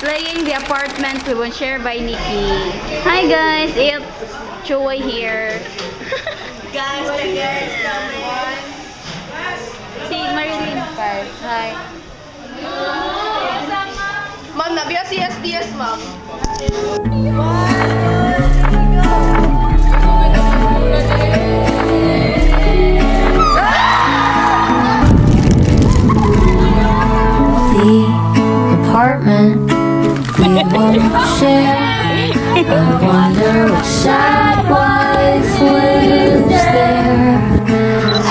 playing the apartment we won't share by Nikki. Hi guys, it's Choi here. Guys, the girls coming. Si Marilyn guys. Hi. Ma'am, nabiya si SDS, ma'am. Apartment we won't share. I wonder what sad wife lives there.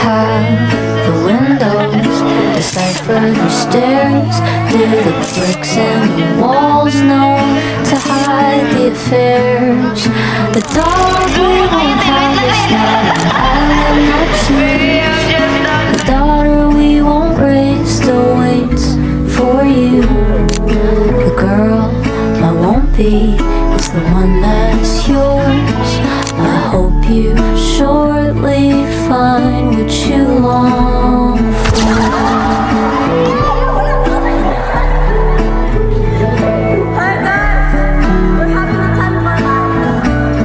Have the windows decipher the stairs? Do the bricks in the walls know to hide the affairs? The dog we won't have is not an island option. The daughter we won't raise still waits for you. The girl I won't be is the one that's yours. I hope you shortly find what you long for. Hi guys, we're having a time of our lives.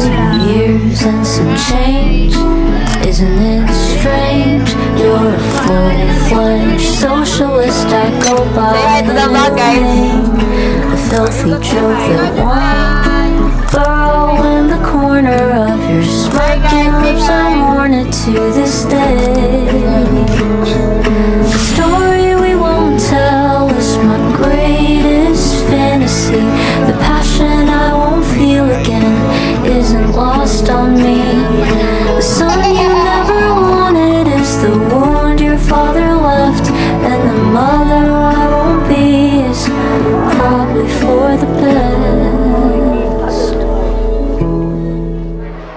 2 years and some change, isn't it strange? You're a full-fledged socialist. I go by the name, the filthy joke that won't burrow in the corner of your smirking lips. I mourn it to this day. The story we won't tell is my greatest fantasy. The passion I won't feel again isn't lost on me. The son you never wanted is the wound your father left, and the mother I won't be is probably for the best.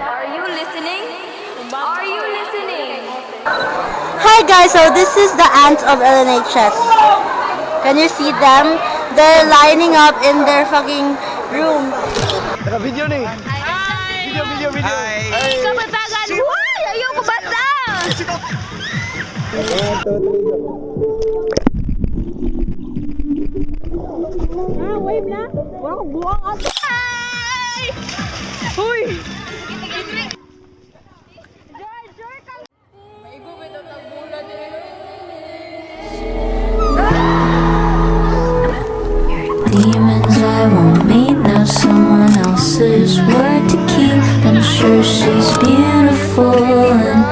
Are you listening? Are you listening? Hi guys, so this is the ants of LNHS. Can you see them? They're lining up in their fucking room. Naka-video na eh. Video. Hi! Kapatagan! Uy! Ayoko basta! Demons I won't meet, now someone else's word to keep. I'm sure she's beautiful and